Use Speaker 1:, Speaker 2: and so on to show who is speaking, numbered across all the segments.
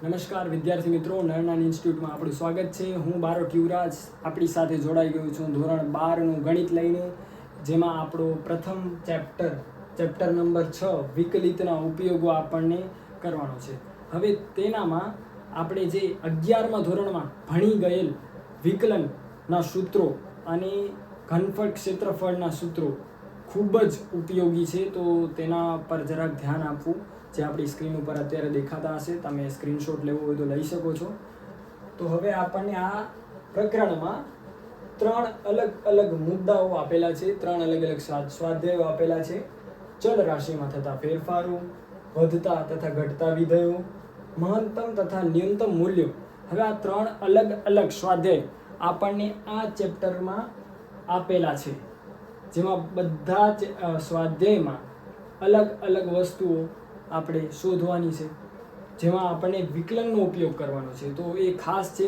Speaker 1: નમસ્કાર વિદ્યાર્થી મિત્રો, નરનાન ઇન્સ્ટિટ્યૂટમાં આપણું સ્વાગત છે. હું બારોટ યુવરાજ આપણી સાથે જોડાઈ ગયો છું ધોરણ 12નું ગણિત લઈને, જેમાં આપણો પ્રથમ ચેપ્ટર નંબર 6 વિકલિતના ઉપયોગો આપણને કરવાનો છે. હવે તેનામાં આપણે જે 11મા ધોરણમાં ભણી ગયેલ વિકલનના સૂત્રો અને ઘનફળ ક્ષેત્રફળના સૂત્રો ખૂબ જ ઉપયોગી છે, તો તેના પર જરાક ધ્યાન આપવું. જે આપણી સ્ક્રીન ઉપર અત્યારે દેખાતા હશે, તમે સ્ક્રીનશોટ લેવો હોય તો લઈ શકો છો. તો હવે આપણને આ પ્રકરણમાં 3 અલગ અલગ મુદ્દાઓ આપેલા છે, 3 અલગ અલગ સ્વાધ્યાયો આપેલા છે. ચલ રાશિમાં થતા ફેરફારો, વધતા તથા ઘટતા વિધેયો, મહત્તમ તથા ન્યૂનતમ મૂલ્યો. હવે આ 3 અલગ અલગ સ્વાધ્યાય આપણને આ ચેપ્ટરમાં આપેલા છે, જેમાં બધા જ સ્વાધ્યાયમાં અલગ અલગ વસ્તુઓ આપણે શોધવાની છે, જેમાં આપણને વિકલનનો ઉપયોગ કરવાનો છે. તો એ ખાસ છે,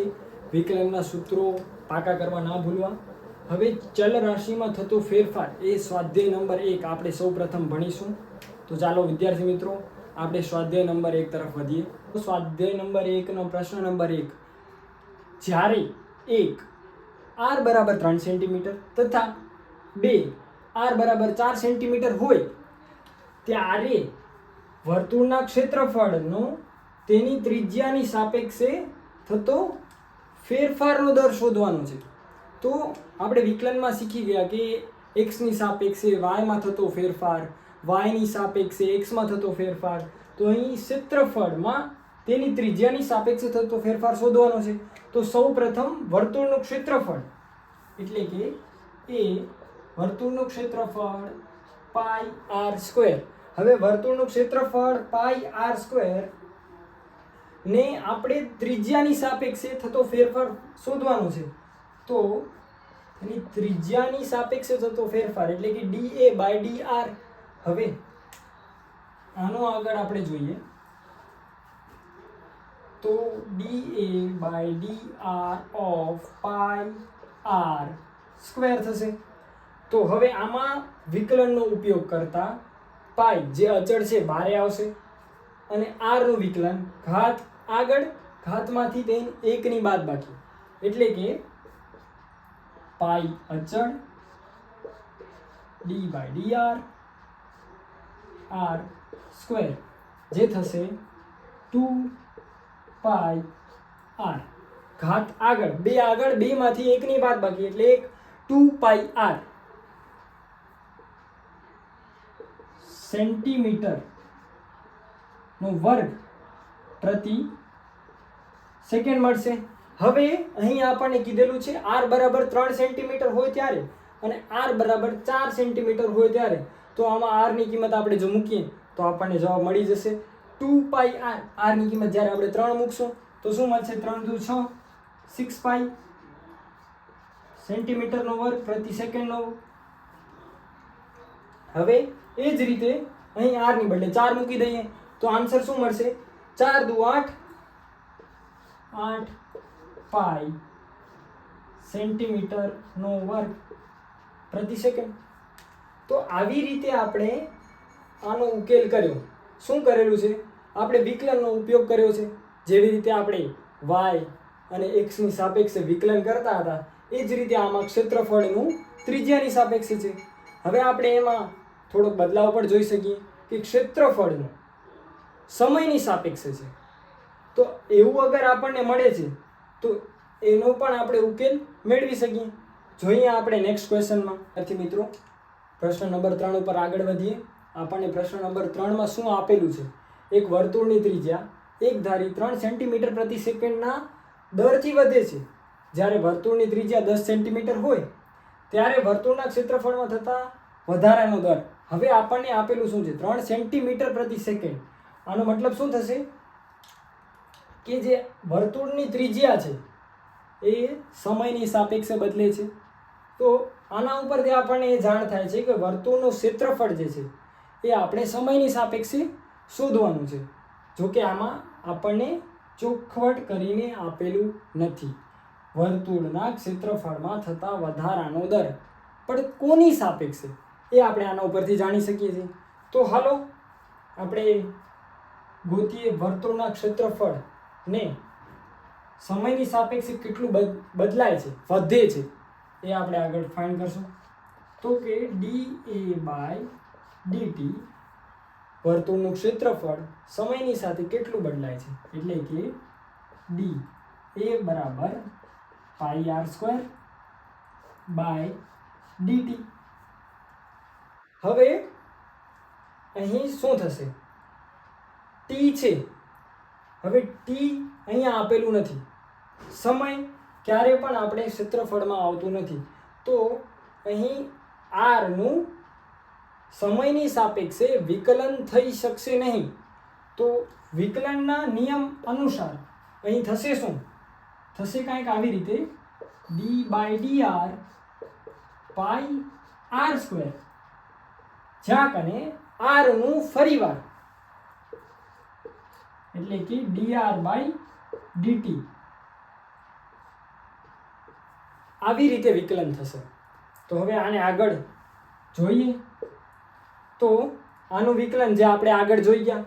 Speaker 1: વિકલનના સૂત્રો પાકા કરવા ના ભૂલવા. હવે ચલ રાશિમાં થતો ફેરફાર એ સ્વાધ્યાય નંબર 1 આપણે સૌ પ્રથમ ભણીશું. તો ચાલો વિદ્યાર્થી મિત્રો, આપણે સ્વાધ્યાય નંબર 1 તરફ વધીએ. સ્વાધ્યાય નંબર 1 નો પ્રશ્ન નંબર 1, જ્યારે એક r બરાબર 3 સેન્ટીમીટર તથા 2 r બરાબર 4 સેન્ટીમીટર હોય ત્યારે વર્તુળના ક્ષેત્રફળનો તેની ત્રિજ્યાની સાપેક્ષે થતો ફેરફારનો દર શોધવાનો છે. તો આપણે વિકલનમાં શીખી ગયા કે એક્સની સાપેક્ષે વાયમાં થતો ફેરફાર, વાયની સાપેક્ષે એક્સમાં થતો ફેરફાર. તો અહીં ક્ષેત્રફળમાં તેની ત્રિજ્યાની સાપેક્ષે થતો ફેરફાર શોધવાનો છે. તો સૌ પ્રથમ વર્તુળનું ક્ષેત્રફળ એટલે કે એ વર્તુળનું ક્ષેત્રફળ પાઈ આર સ્ક્વેર. હવે વર્તુળનું ક્ષેત્રફળ પાઈ આર સ્ક્વેર ને આપણે ત્રિજ્યાની સાપેક્ષે થતો ફેરફાર શોધવાનો છે. તો એની ત્રિજ્યાની સાપેક્ષે થતો ફેરફાર એટલે કે dA/dr. હવે આનો આગળ આપણે જોઈએ તો dA/dr of pi R square થશે. તો હવે આમાં વિકલનનો ઉપયોગ કરતા પાઈ જે અચળ છે બારે આવશે અને r નું વિકલન ઘાત આગળ, ઘાતમાંથી તેની 1 ની બાદબાકી એટલે કે પાઈ અચળ d/dr r સ્ક્વેર જે થશે 2 પાઈ r. ઘાત આગળ 2 માંથી 1 ની બાદબાકી એટલે 2 પાઈ r સેન્ટીમીટર નો વર્ગ પ્રતિ સેકન્ડ મળશે. હવે અહીં આપણને કીધેલું છે r બરાબર 3 સેન્ટીમીટર હોય ત્યારે અને r બરાબર 4 સેન્ટીમીટર હોય ત્યારે. તો આમાં r ની કિંમત આપણે જો મૂકીએ તો આપણને જવાબ મળી જશે 2 પાઈ r. r ની કિંમત જ્યારે આપણે 3 મૂકશું તો શું મળશે? 3 દુ 6, 6 પાઈ સેન્ટીમીટર નો વર્ગ પ્રતિ સેકન્ડ નો. હવે એ જ રીતે અહીં r ની બદલે 4 મૂકી દઈએ તો આન્સર શું મળશે? 4 દુ 8, 8 પાઈ સેન્ટીમીટર નો વર્ગ પ્રતિ સેકન્ડ. તો આવી રીતે આપણે આનો ઉકેલ કર્યો. શું કરેલું છે? આપણે વિકલનનો ઉપયોગ કર્યો છે. જેવી રીતે આપણે y અને x ની સાપેક્ષે વિકલન કરતા હતા એ જ રીતે આમાં ક્ષેત્રફળનું ત્રિજ્યાની સાપેક્ષે છે. હવે આપણે એમાં થોડોક બદલાવ પણ જોઈ શકીએ કે ક્ષેત્રફળનું સમયની સાપેક્ષે છે. તો એવું અગર આપણને મળે છે તો એનો પણ આપણે ઉકેલ મેળવી શકીએ. જોઈએ આપણે નેક્સ્ટ ક્વેશ્ચનમાં. વિદ્યાર્થી મિત્રો, પ્રશ્ન નંબર 3 ઉપર આગળ વધીએ. આપણને પ્રશ્ન નંબર 3 માં શું આપેલું છે? એક વર્તુળની ત્રિજ્યા એક ધારી 3 સેન્ટીમીટર પ્રતિ સેકન્ડના દરથી વધે છે. જ્યારે વર્તુળની ત્રિજ્યા 10 સેન્ટીમીટર હોય ત્યારે વર્તુળના ક્ષેત્રફળમાં થતા વધારાનો દર. હવે આપણને આપેલું શું છે? 3 સેન્ટીમીટર પ્રતિ સેકન્ડ. આનો મતલબ શું થશે કે જે વર્તુળની ત્રિજ્યા છે એ સમયની સાપેક્ષે બદલે છે. તો આના ઉપરથી આપણને એ જાણ થાય છે કે વર્તુળનું ક્ષેત્રફળ જે છે એ આપણે સમયની સાપેક્ષે શોધવાનું છે. જો કે આમાં આપણને ચોખવટ કરીને આપેલું નથી. વર્તુળના ક્ષેત્રફળમાં થતા વધારાનો દર પણ કોની સાપેક્ષે એ આપણે આના ઉપરથી જાણી શકીએ છીએ. તો હાલો આપણે ગોતીએ વર્તુળના ક્ષેત્રફળ ને સમયની સાપેક્ષે કેટલું બદલાય છે, વધે છે, એ આપણે આગળ ફાઇન્ડ કરશું. તો કે dA/dt વર્તુળનું ક્ષેત્રફળ સમયની સાથે કેટલું બદલાય છે, એટલે કે dA બરાબર πr²/dt. હવે અહીં શું થશે? t છે. હવે t અહીંયા આપેલું નથી. સમય ક્યારે પણ આપણે ક્ષેત્રફળમાં આવતું નથી. તો અહીં r નું સમયની સાપેક્ષે વિકલન થઈ શકશે નહીં. તો વિકલનના નિયમ અનુસાર અહીં થશે શું? થશે કંઈક આવી રીતે d/dr πr², જ્યાં કને r નું ફરીવાર એટલે કે dr/dt આવી રીતે વિકલન થશે. તો હવે આને આગળ જોઈએ તો આનું વિકલન જે આપણે આગળ જોઈ ગયા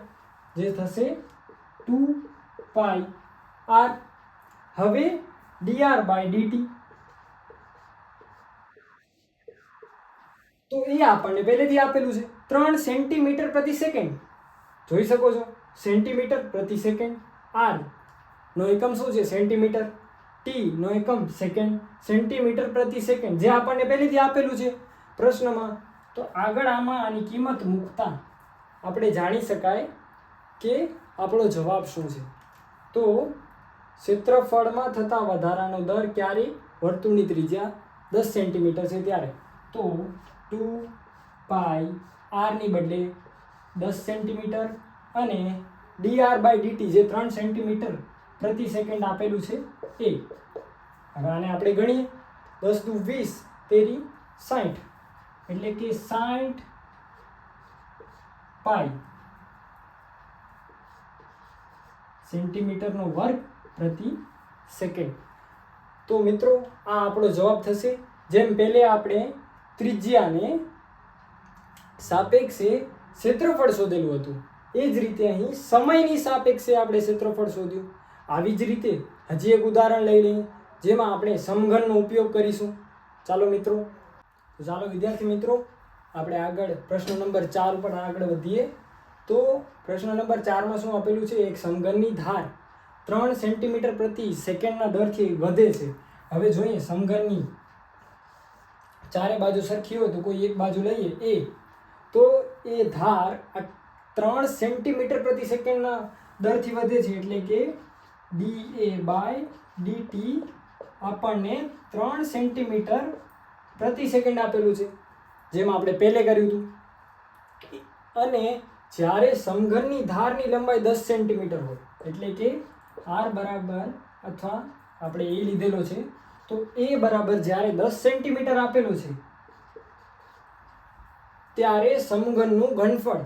Speaker 1: જે થશે 2πr. હવે dr/dt તો એ આપણને પહેલેથી આપેલું છે 3 સેન્ટીમીટર પ્રતિ સેકન્ડ. જોઈ શકો છો સેન્ટીમીટર પ્રતિ સેકન્ડ. r નો એકમ શું છે? સેન્ટીમીટર. t નો એકમ સેકન્ડ. સેન્ટીમીટર પ્રતિ સેકન્ડ જે આપણને પહેલેથી આપેલું છે પ્રશ્નમાં. તો આગળ આમાં આની કિંમત મૂકતા આપણે જાણી શકાય કે આપણો જવાબ શું છે. તો ક્ષેત્રફળમાં થતા વધારાનો દર ક્યારે? વર્તુળની ત્રિજ્યા 10 સેન્ટીમીટર છે ત્યારે. તો 2πr ની બદલે 10 સેન્ટીમીટર અને dr/dt જે 3 સેન્ટીમીટર પ્રતિ સેકન્ડ આપેલું છે એ. હવે આને આપણે ગણીએ 10 દુ 20 તેરી 60 એટલે કે 60 પાઈ સેન્ટીમીટરનો વર્ગ પ્રતિ સેકન્ડ. તો મિત્રો આ આપણો જવાબ થશે. જેમ પહેલે આપણે ત્રિજ્યાને સાપેક્ષે ક્ષેત્રફળ શોધેલું હતું એ જ રીતે અહીં સમયની સાપેક્ષે આપણે ક્ષેત્રફળ શોધ્યું. આવી જ રીતે હજી એક ઉદાહરણ લઈ લઈએ જેમાં આપણે સમઘનનો ઉપયોગ કરીશું. ચાલો મિત્રો, ચાલો વિદ્યાર્થી મિત્રો આપણે આગળ પ્રશ્ન નંબર 4 ઉપર આગળ વધીએ. તો પ્રશ્ન નંબર 4માં શું આપેલું છે? એક સમઘનની ધાર 3 સેન્ટીમીટર પ્રતિ સેકન્ડના દરથી વધે છે. હવે જોઈએ સમઘનની ચારે બાજુ સરખી હોય તો કોઈ એક બાજુ લઈએ a. તો એ ધાર 3 સેન્ટીમીટર પ્રતિ સેકન્ડના દરથી વધે છે એટલે કે dA/dt આપણને 3 સેન્ટીમીટર પ્રતિ સેકન્ડ આપેલું છે જેમ આપણે પહેલે કર્યું હતું. અને જ્યારે સમઘનની ધારની લંબાઈ 10 સેન્ટીમીટર હોય એટલે કે r બરાબર અથવા આપણે એ લીધેલો છે તો a બરાબર જ્યારે 10 સેન્ટીમીટર આપેલું છે ત્યારે સમઘનનું ઘનફળ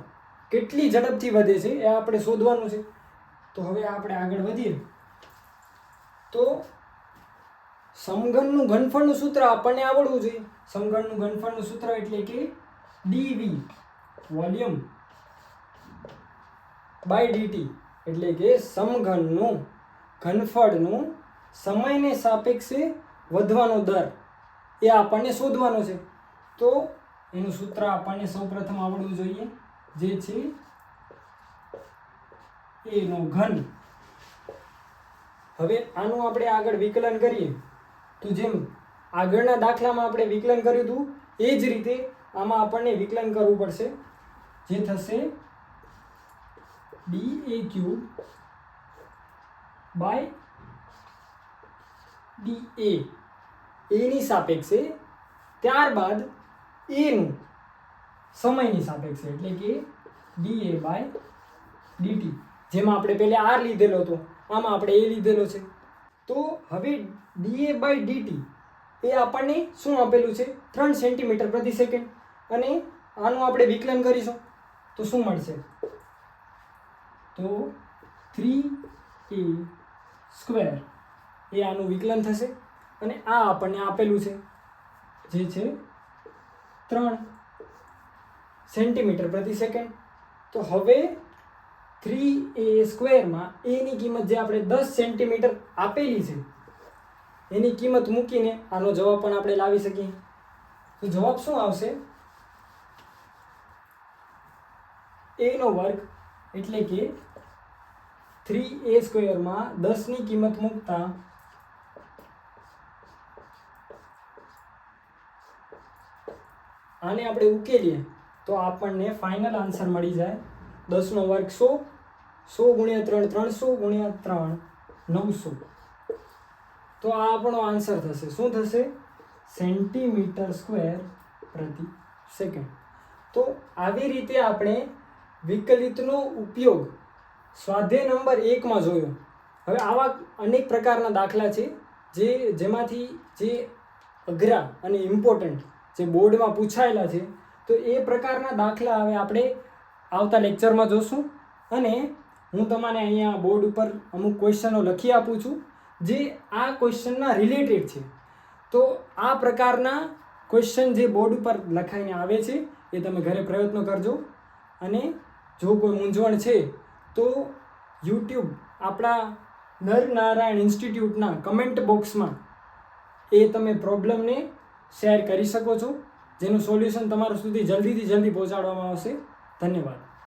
Speaker 1: કેટલી ઝડપથી વધે છે એ આપણે શોધવાનું છે. તો હવે આપણે આગળ વધીએ. તો સમઘનનું ઘનફળનું સૂત્ર આપણને આવડવું જોઈએ. સમઘનનું ઘનફળનું સૂત્ર એટલે કે dv વોલ્યુમ બાય dt એટલે કે સમઘનનું ઘનફળનું સમયને સાપેક્ષે વધવાનો દર એ આપણને શોધવાનો છે. તો એનું સૂત્ર આપણને સૌપ્રથમ આવડવું જોઈએ જે છે a નો ઘન. હવે આનું આપણે આગળ વિકલન કરીએ તો જેમ આગળના દાખલામાં આપણે વિકલન કર્યું હતું એ જ રીતે આમાં આપણને વિકલન કરવું પડશે જે થશે dA3/dA એની સાપેક્ષે, ત્યારબાદ a નું સમયની સાપેક્ષે એટલે કે dA/dt. જેમાં આપણે પહેલા r લીધેલો હતો આમાં આપણે a લીધેલો છે. તો હવે dA/dt એ આપણને શું આપેલું છે? 3 સેન્ટીમીટર પ્રતિ સેકન્ડ. અને આનું આપણે વિકલન કરીશું તો શું મળશે? તો 3a² એ આનું વિકલન થશે. અને આ આપણને આપેલું છે જે છે 3 સેન્ટીમીટર પ્રતિ સેકન્ડ. તો હવે 3a² માં એની કિંમત જે આપણે 10 સેન્ટીમીટર આપેલી છે એની કિંમત મૂકીને આનો જવાબ પણ આપણે લાવી શકીએ. તો જવાબ શું આવશે? a નો વર્ગ એટલે કે 3a² માં 10 ની કિંમત મૂકતા આને આપણે ઉકેલીએ તો આપણને ફાઇનલ આન્સર મળી જાય 10 નો વર્ગ 100, 100 × 3 300 × 3 900. તો આ આપણો આન્સર થશે. શું થશે? સેન્ટીમીટર² પ્રતિ સેકન્ડ. તો આવી રીતે આપણે વિકલિતનો ઉપયોગ સ્વાધ્યાય નંબર 1 માં જોયો. હવે આવા અનેક પ્રકારના દાખલા છે જેમાંથી જે અઘરા અને ઇમ્પોર્ટન્ટ જે બોર્ડમાં પૂછાયેલા છે, તો એ પ્રકારના દાખલા હવે આપણે આવતા લેક્ચરમાં જોશું. અને હું તમને અહીંયા બોર્ડ ઉપર અમુક ક્વેશ્ચનો લખી આપું છું જે આ ક્વેશ્ચનના રિલેટેડ છે. તો આ પ્રકારના ક્વેશ્ચન જે બોર્ડ ઉપર લખાઈને આવે છે એ તમે ઘરે પ્રયત્નો કરજો. અને જો કોઈ મૂંઝવણ છે તો યુટ્યુબ આપણા નરનારાયણ ઇન્સ્ટિટ્યૂટના કમેન્ટ બોક્સમાં એ તમે પ્રોબ્લેમને શેર કરી શકો છો, જેનું સોલ્યુશન તમારા સુધી જલ્દીથી જલ્દી પહોંચાડવામાં આવશે. ધન્યવાદ.